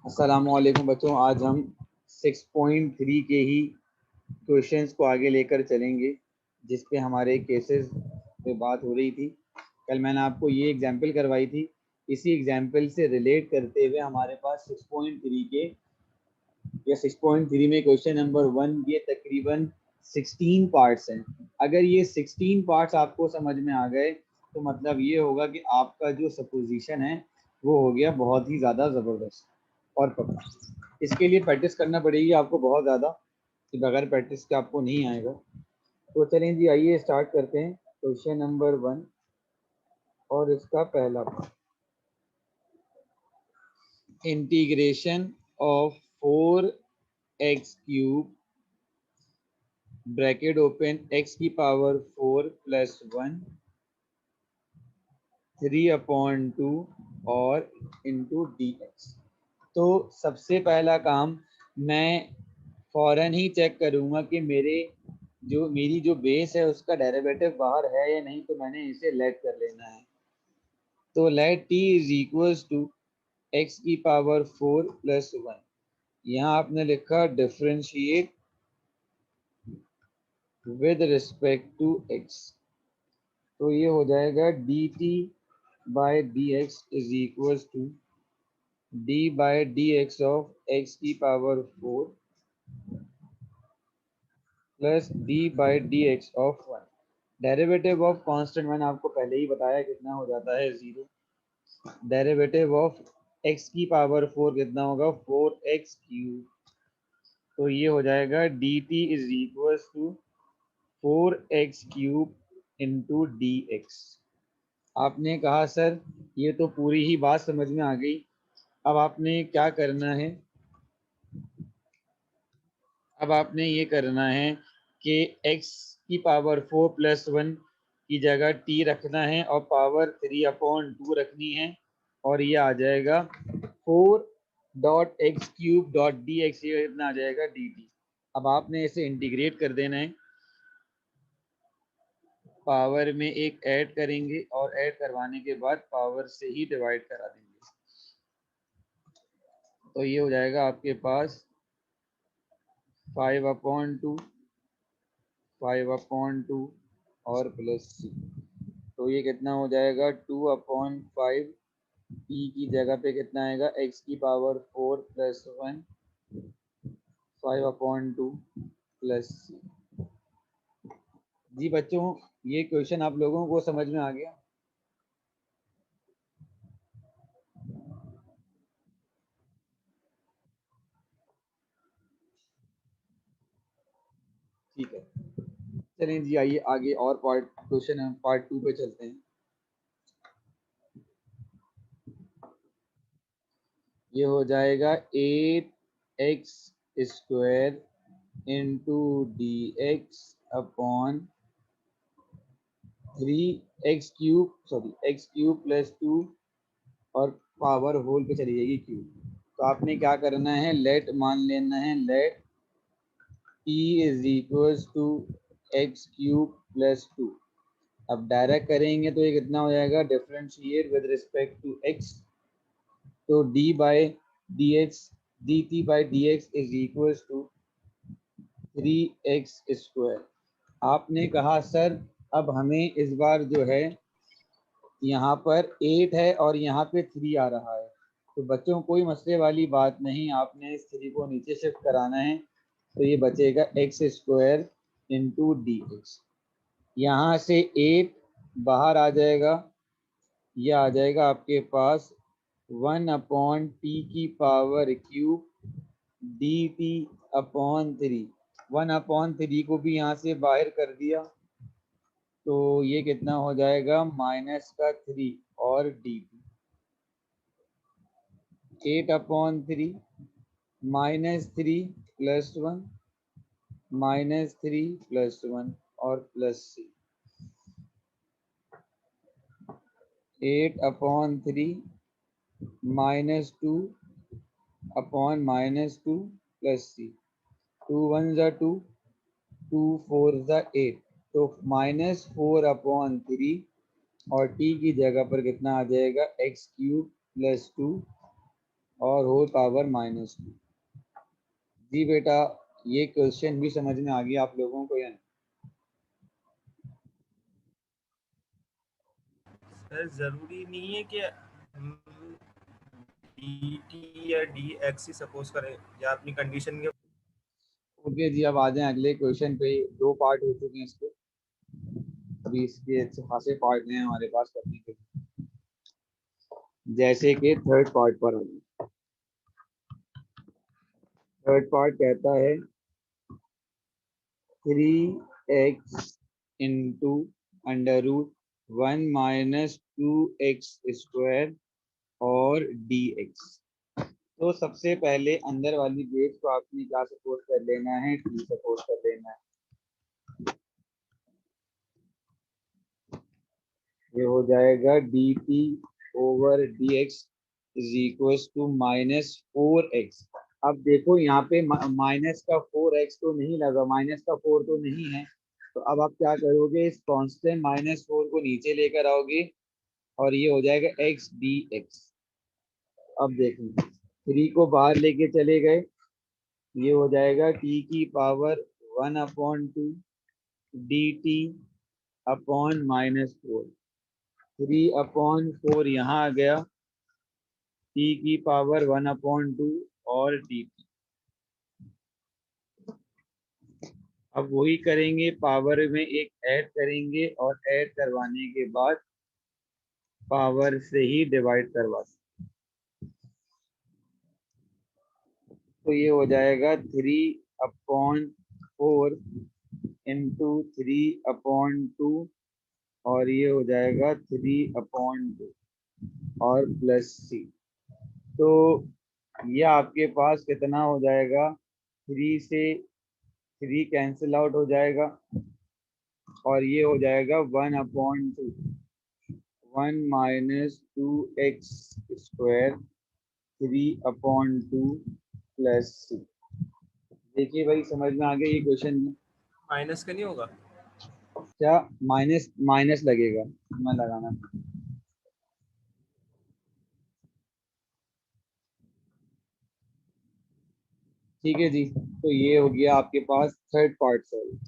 अस्सलामुअलैकुम बच्चों, आज हम 6.3 के ही क्वेश्चंस को आगे लेकर चलेंगे, जिस पे हमारे केसेस पे बात हो रही थी। कल मैंने आपको ये एग्जाम्पल करवाई थी। इसी एग्जाम्पल से रिलेट करते हुए हमारे पास 6.3 के या 6.3 में क्वेश्चन नंबर 1 ये तकरीबन 16 पार्ट्स हैं। अगर ये 16 पार्ट्स आपको समझ में आ गए तो मतलब ये होगा कि आपका जो सपोजिशन है वो हो गया बहुत ही ज़्यादा ज़बरदस्त और पक्का। इसके लिए प्रैक्टिस करना पड़ेगी आपको बहुत ज़्यादा, कि बगैर प्रैक्टिस के आपको नहीं आएगा। तो चलें जी, आइए स्टार्ट करते हैं क्वेश्चन नंबर 1 और इसका पहला part. Integration of 4x³ bracket open x की पावर 4 प्लस 1 3/2 और इंटू dx। तो सबसे पहला काम मैं फौरन ही चेक करूंगा कि मेरी जो बेस है उसका डेरिवेटिव बाहर है या नहीं, तो मैंने इसे लेट कर लेना है। तो let t is equals to x की पावर 4 प्लस 1। यहाँ आपने लिखा differentiate with respect to x, तो ये हो जाएगा dt by dx is equals to d by dx of x की power 4 plus d by d x of 1। Derivative of constant मैंने आपको पहले ही बताया कितना हो जाता है, 0। डेरिवेटिव ऑफ x की पावर 4 कितना होगा, 4x³। तो ये हो जाएगा d t is equal to 4x³ into d x. आपने कहा सर ये तो पूरी ही बात समझ में आ गई, अब आपने क्या करना है, अब आपने ये करना है कि x की पावर 4 प्लस 1 की जगह t रखना है और पावर 3/2 रखनी है, और ये आ जाएगा 4.x³ ये इतना आ जाएगा dt। अब आपने इसे इंटीग्रेट कर देना है, पावर में एक ऐड करेंगे और ऐड करवाने के बाद पावर से ही डिवाइड करा देंगे। तो ये हो जाएगा आपके पास 5/2 और प्लस c। तो ये कितना हो जाएगा 2/5। p की जगह पे कितना आएगा, x की पावर 4 प्लस 1 5/2 प्लस c। जी बच्चों, ये क्वेश्चन आप लोगों को समझ में आ गया? ठीक है, चलें जी, आइए आगे और क्वेश्चन पार्ट 2 पे चलते हैं। ये हो जाएगा 8x² into d x upon 3x³ plus 2 और पावर होल पे चली जाएगी क्यूब। तो आपने क्या करना है, लेट मान लेना है, let t is equals to x³ plus 2। अब डायरेक्ट करेंगे तो ये कितना हो जाएगा, differentiate with respect to x, तो d by d x dt by d x is equals to 3x²। आपने कहा सर अब हमें इस बार जो है यहाँ पर 8 है और यहाँ पे 3 आ रहा है, तो बच्चों कोई मसले वाली बात नहीं, आपने इस 3 को नीचे शिफ्ट कराना है। तो ये बचेगा x² इंटू डी एक्स। यहाँ से 8 बाहर आ जाएगा, यह आ जाएगा आपके पास 1/t की पावर क्यूब dt अपॉन 3। 1/3 को भी यहाँ से बाहर कर दिया, तो ये कितना हो जाएगा, -3 और dt 8/3 -3 प्लस 1 -3 प्लस 1 और plus c 8/3 -2 upon -2 plus c 2 1 ज़ा 2 2 4 ज़ा 8, तो -4/3 और t की जगह पर कितना आ जाएगा, x³ प्लस 2 और होल पावर -2। जी बेटा, ये क्वेश्चन भी समझ में आ गया आप लोगों को या नहीं? सर जरूरी नहीं है कि डी टी या डी एक्स ही सपोज करें, या अपनी कंडीशन के। ओके जी, अब आ जाएं अगले क्वेश्चन पे। दो पार्ट हो चुके हैं इसके, अभी इसके अच्छे खासे पार्ट हैं हमारे पास करने के लिए। जैसे कि थर्ड पार्ट पर आ जाएं। थर्ड पार्ट कहता है 3x into √1 minus 2x square और dx। तो सबसे पहले अंदर वाली बेस को आपने क्या सपोज कर लेना है, t सपोज कर लेना है। ये हो जाएगा dt over dx is equal to -4x। अब देखो यहाँ पे माइनस का 4x तो नहीं लगा, माइनस का 4 तो नहीं है। तो अब आप क्या करोगे, इस कांस्टेंट -4 को नीचे लेकर आओगे और ये हो जाएगा x dx। अब देखो 3 को बाहर लेके चले गए, ये हो जाएगा t की पावर 1/2 dt अपॉन -4। 3/4 यहाँ आ गया, t की पावर 1/2 और dt। अब वही करेंगे, पावर में एक ऐड करेंगे और ऐड करवाने के बाद पावर से ही डिवाइड करवा। तो ये हो जाएगा 3/4 इंटू 3/2 और ये हो जाएगा 3/2 और प्लस c। तो ये आपके पास कितना हो जाएगा, 3 से 3 कैंसिल आउट हो जाएगा और ये हो जाएगा 1/2 1 minus 2x square 3/2 plus c। देखिए भाई, समझ में आ गया ये क्वेश्चन में? माइनस का नहीं होगा? क्या माइनस माइनस लगेगा, मैं लगाना। ठीक है जी, तो ये हो गया आपके पास थर्ड पार्ट सॉल्व।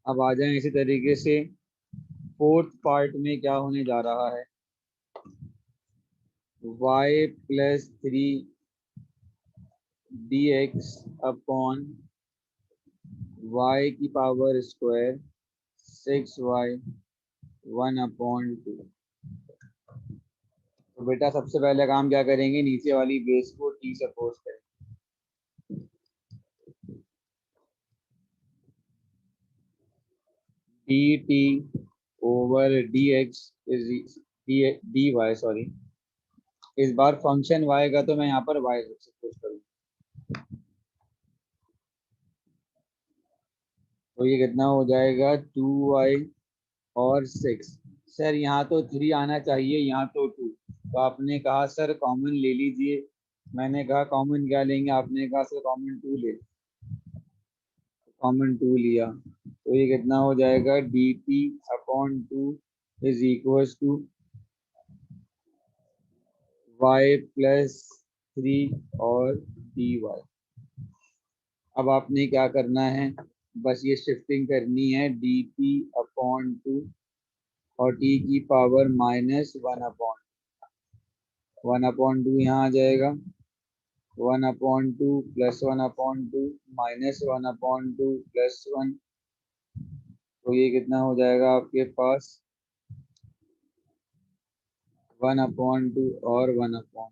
अब आ जाएं इसी तरीके से फोर्थ पार्ट में क्या होने जा रहा है। y+3 dx अपॉन y की पावर स्क्वायर 6y 1/2। तो बेटा सबसे पहले काम क्या करेंगे, नीचे वाली बेस को t सपोज करें। dt over dx is dy, sorry. इस बार फंक्शन y का तो मैं यहाँ पर y सपोज करूँ। तो ये कितना हो जाएगा, 2y और 6। सर यहाँ तो 3 आना चाहिए, यहाँ तो 2। तो आपने कहा सर कॉमन ले लीजिए। मैंने कहा कॉमन क्या लेंगे, आपने कहा सर कॉमन 2 ले। कॉमन 2 लिया तो ये कितना हो जाएगा, dt/2 is equal to y+3 और dy। अब आपने क्या करना है, बस ये शिफ्टिंग करनी है, dt/2 और t की पावर -1/2 यहाँ आ जाएगा, 1/2 प्लस 1/2 माइनस 1/2 प्लस 1। तो ये कितना हो जाएगा आपके पास, 1/2 और 1/2।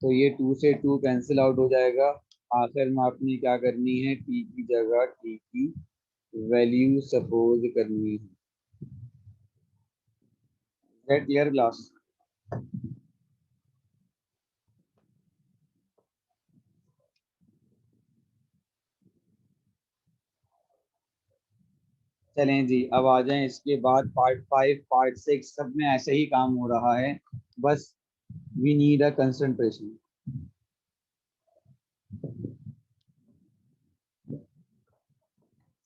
तो ये 2 से 2 कैंसिल आउट हो जाएगा। आखिर में आपने क्या करनी है, t की जगह t की वैल्यू सपोज करनी है। Get clear class? चलें जी, अब आ जाएं इसके बाद पार्ट 5 पार्ट 6 सब में ऐसे ही काम हो रहा है, बस वी नीड अ कंसंट्रेशन।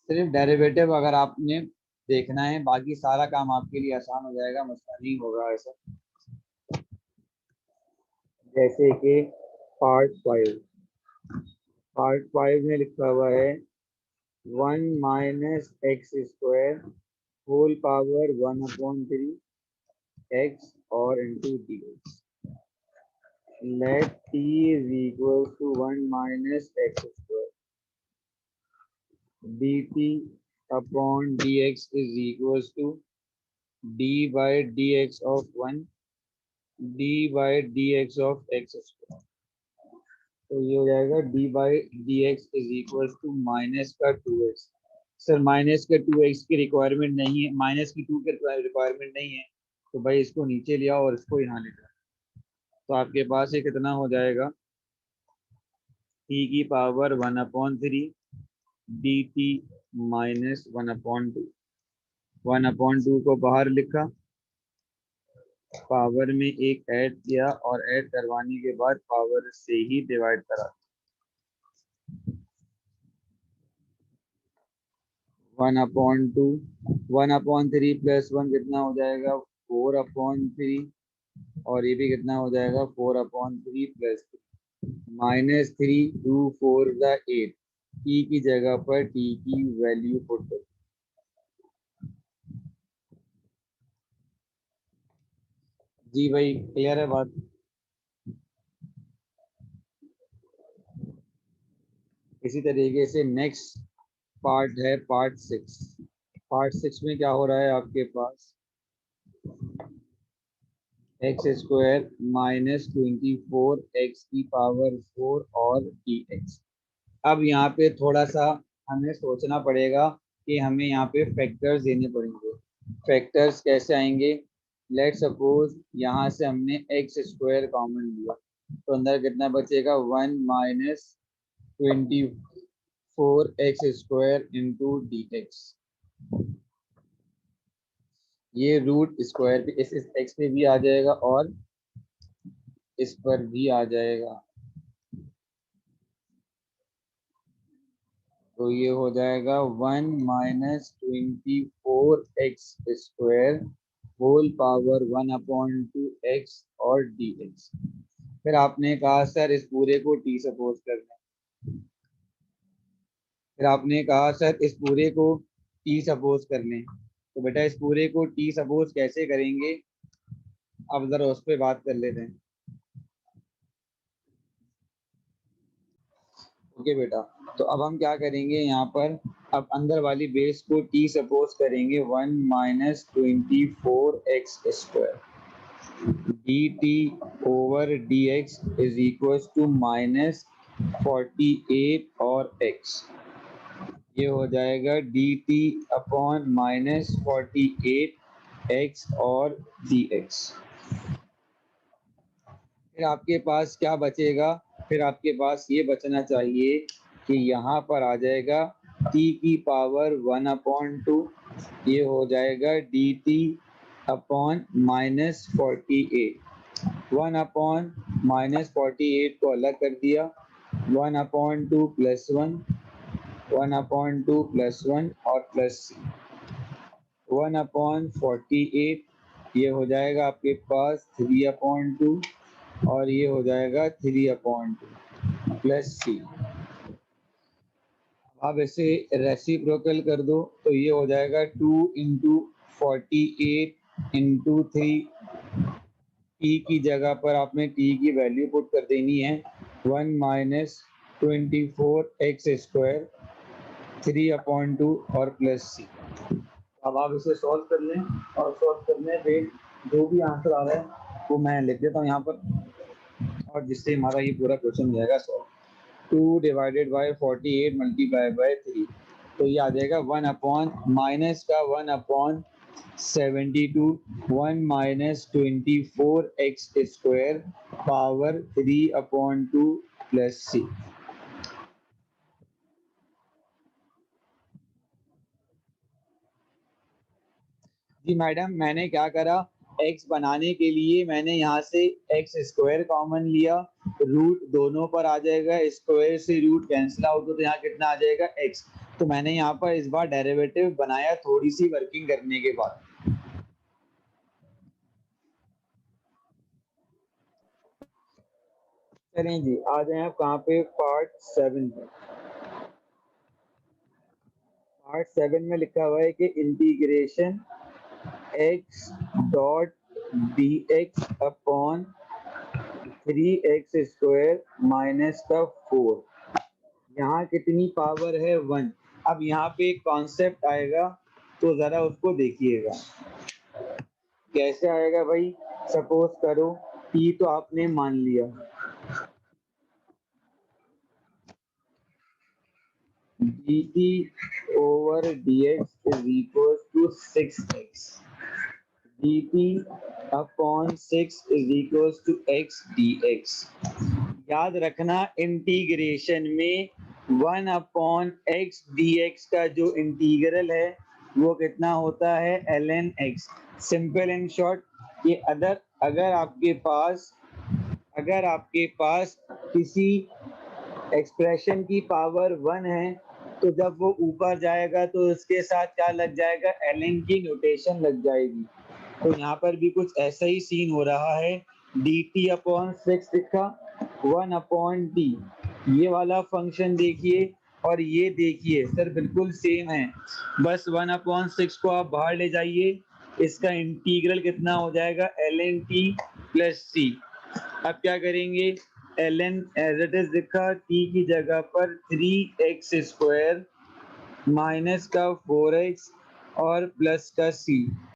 सिर्फ डेरिवेटिव अगर आपने देखना है, बाकी सारा काम आपके लिए आसान हो जाएगा, मसला नहीं होगा ऐसा। जैसे कि पार्ट 5 में लिखा हुआ है 1 minus x square whole power 1/3 x और into d x. Let t is equal to 1 minus x square dt upon dx is equals to d by dx of 1 d by dx of x square। तो ये हो जाएगा d by dx is equals to minus का 2x। Sir minus के 2x की requirement नहीं है, minus की 2 की रिक्वायरमेंट नहीं है, तो भाई इसको नीचे लिया और इसको यहाँ लिखा। तो आपके पास ये कितना हो जाएगा, t की पावर 1/3 dt माइनस 1/2। 1/2 को बाहर लिखा, पावर में एक ऐड किया और ऐड करवाने के बाद पावर से ही डिवाइड करा। 1/2 1/3 प्लस 1 कितना हो जाएगा 4/3 और ये भी कितना हो जाएगा 4/3 प्लस -3 2 4 8। टी की जगह पर टी की वैल्यू पुट कर। जी भाई क्लियर है बात। इसी तरीके से नेक्स्ट पार्ट है पार्ट 6। पार्ट 6 में क्या हो रहा है आपके पास एक्स स्क्वायर माइनस 24 एक्स की पावर 4 और डी एक्स। अब यहाँ पे थोड़ा सा हमें सोचना पड़ेगा कि हमें यहाँ पे फैक्टर्स देने पड़ेंगे। फैक्टर्स कैसे आएंगे, लेट सपोज यहाँ से हमने एक्स स्क्वायर कॉमन लिया तो अंदर कितना बचेगा 1 minus 24 x square into d x. ये रूट स्क्वायर पे इस एक्स पे भी आ जाएगा और इस पर भी आ जाएगा, तो ये हो जाएगा 1 minus 24 x square whole power 1/2 x और डी एक्स। फिर आपने कहा सर इस पूरे को टी सपोज करना है, फिर आपने कहा सर इस पूरे को टी सपोज कर लें। तो बेटा इस पूरे को टी सपोज कैसे करेंगे, अब जरा उस पर बात कर लेते हैं। ओके बेटा, तो अब हम क्या करेंगे यहाँ पर, अब अंदर वाली बेस को टी सपोज करेंगे 1 minus 24 x square d t over d x is equal to minus 48 और x। ये हो जाएगा d t upon minus 48 x और डी एक्स। फिर आपके पास क्या बचेगा, फिर आपके पास ये बचना चाहिए कि यहाँ पर आ जाएगा t की पावर 1/2, ये हो जाएगा डी टी अपॉन माइनस 48। 1/-48 को अलग कर दिया, 1/2 प्लस 1, 1/2 प्लस 1 और प्लस 1/48, ये हो जाएगा आपके पास 3/2 और ये हो जाएगा 3/2 प्लस सी। अब इसे रेसिप्रोकल कर दो तो ये हो जाएगा 2 इंटू 48 इंटू 3। टी की जगह पर आपने टी की वैल्यू पुट कर देनी है 1 माइनस 24 एक्स स्क्वायर 3/2 और प्लस सी। अब आप इसे सॉल्व कर लें और सॉल्व करने पे जो भी आंसर आ रहा है वो मैं लिख देता हूँ यहाँ पर, और जिससे हमारा ये पूरा क्वेश्चन हो जाएगा solve. 2 divided by 48 multiply by 3, तो ये आ जाएगा 1 अपॉन माइनस का 1/72 1 minus 24 x square power 3/2 plus c. जी मैडम मैंने क्या करा, x बनाने के लिए मैंने यहाँ से एक्स स्क्वायर कॉमन लिया, रूट दोनों पर आ जाएगा, स्क्वायर से रूट कैंसिल आउट हो तो यहाँ कितना आ जाएगा x। तो मैंने यहाँ पर इस बार डेरिवेटिव बनाया थोड़ी सी वर्किंग करने के बाद। करें जी, आ जाए आप कहाँ पे, पार्ट 7 पे। पार्ट 7 में लिखा हुआ है कि integration x dot D x upon 3x² minus का 4, यहाँ कितनी पावर है 1। अब यहाँ पे एक कॉन्सेप्ट आएगा तो जरा उसको देखिएगा कैसे आएगा भाई। सपोज करो t तो आपने मान लिया, dt over dx is equals to 6x, dt upon 6 is equals to x dx। याद रखना इंटीग्रेशन में 1 अपॉन एक्स डी एक्स का जो इंटीग्रल है वो कितना होता है, ln x। Simple and short, ये अगर आपके पास किसी एक्सप्रेशन की पावर 1 है तो जब वो ऊपर जाएगा तो उसके साथ क्या लग जाएगा, ln की नोटेशन लग जाएगी। तो यहाँ पर भी कुछ ऐसा ही सीन हो रहा है। dt अपॉन 6 लिखा, 1 अपॉन टी, ये वाला फंक्शन देखिए और ये देखिए सर बिल्कुल सेम है, बस 1 अपॉन 6 को आप बाहर ले जाइए, इसका इंटीग्रल कितना हो जाएगा, ln t प्लस सी। अब क्या करेंगे, ln एज इट इज लिखा, t की जगह पर 3x² माइनस का 4x और प्लस का c।